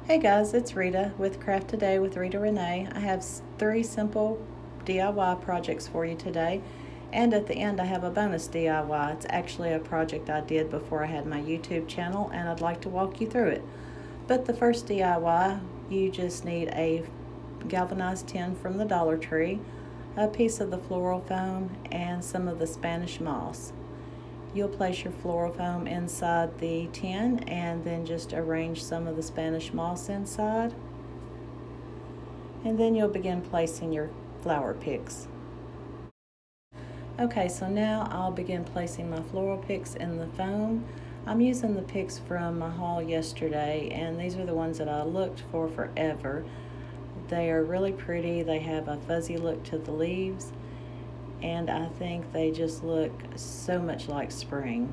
Hey guys, it's Rita with Craft Today with Rita Renee. I have 3 simple DIY projects for you today, and at the end I have a bonus DIY. It's actually a project I did before I had my YouTube channel, and I'd like to walk you through it. But the first DIY, you just need a galvanized tin from the Dollar Tree, a piece of the floral foam, and some of the Spanish moss. You'll place your floral foam inside the tin and then just arrange some of the Spanish moss inside. And then you'll begin placing your flower picks. Okay, so now I'll begin placing my floral picks in the foam. I'm using the picks from my haul yesterday, and these are the ones that I looked for forever. They are really pretty. They have a fuzzy look to the leaves, and I think they just look so much like spring.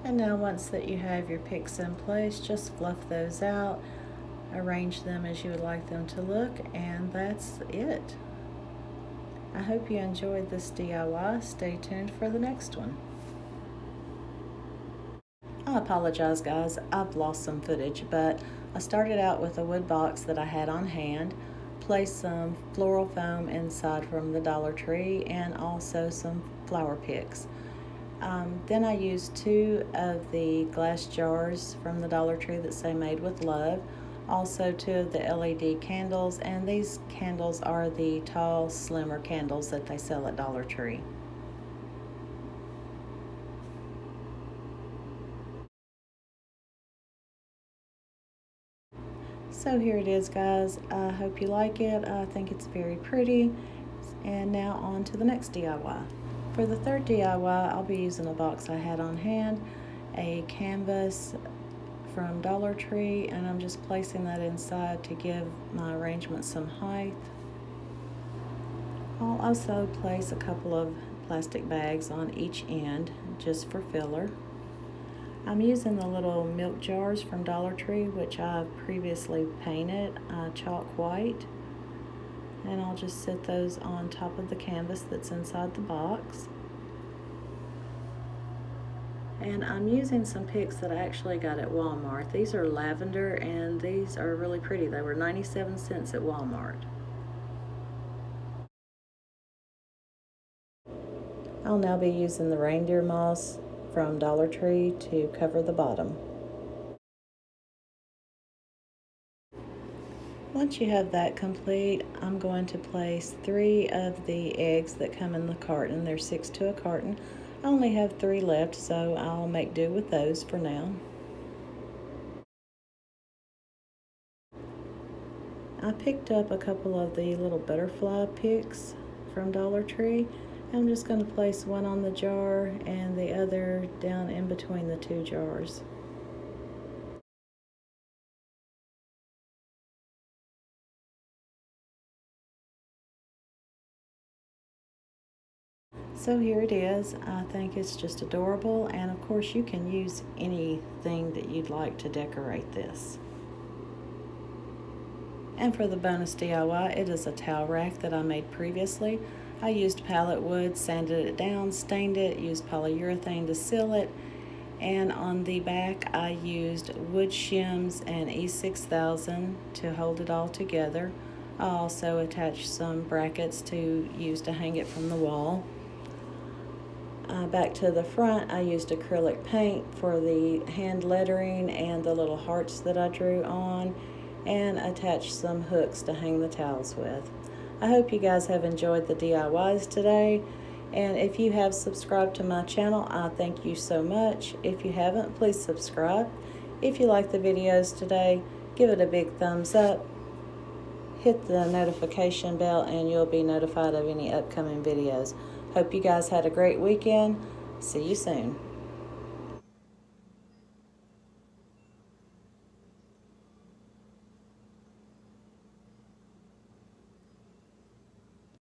And now once that you have your picks in place, just fluff those out, arrange them as you would like them to look, and that's it. I hope you enjoyed this DIY. Stay tuned for the next one. I apologize guys, I've lost some footage, but I started out with a wood box that I had on hand, placed some floral foam inside from the Dollar Tree, and also some flower picks. Then I used 2 of the glass jars from the Dollar Tree that say made with love, also 2 of the LED candles, and these candles are the tall, slimmer candles that they sell at Dollar Tree. So here it is guys, I hope you like it. I think it's very pretty. And now on to the next DIY. For the third DIY, I'll be using a box I had on hand, a canvas from Dollar Tree, and I'm just placing that inside to give my arrangement some height. I'll also place a couple of plastic bags on each end just for filler. I'm using the little milk jars from Dollar Tree, which I've previously painted chalk white. And I'll just set those on top of the canvas that's inside the box. And I'm using some picks that I actually got at Walmart. These are lavender, and these are really pretty. They were 97 cents at Walmart. I'll now be using the reindeer moss from Dollar Tree to cover the bottom. Once you have that complete, I'm going to place 3 of the eggs that come in the carton. There's 6 to a carton. I only have 3 left, so I'll make do with those for now. I picked up a couple of the little butterfly picks from Dollar Tree. I'm just going to place one on the jar and the other down in between the 2 jars. So here it is. I think it's just adorable, and of course you can use anything that you'd like to decorate this. And for the bonus DIY, it is a towel rack that I made previously. I used pallet wood, sanded it down, stained it, used polyurethane to seal it, and on the back I used wood shims and E6000 to hold it all together. I also attached some brackets to use to hang it from the wall. Back to the front, I used acrylic paint for the hand lettering and the little hearts that I drew on, and attached some hooks to hang the towels with. I hope you guys have enjoyed the DIYs today, and if you have subscribed to my channel, I thank you so much. If you haven't, please subscribe. If you like the videos today, give it a big thumbs up, hit the notification bell, and you'll be notified of any upcoming videos. Hope you guys had a great weekend. See you soon.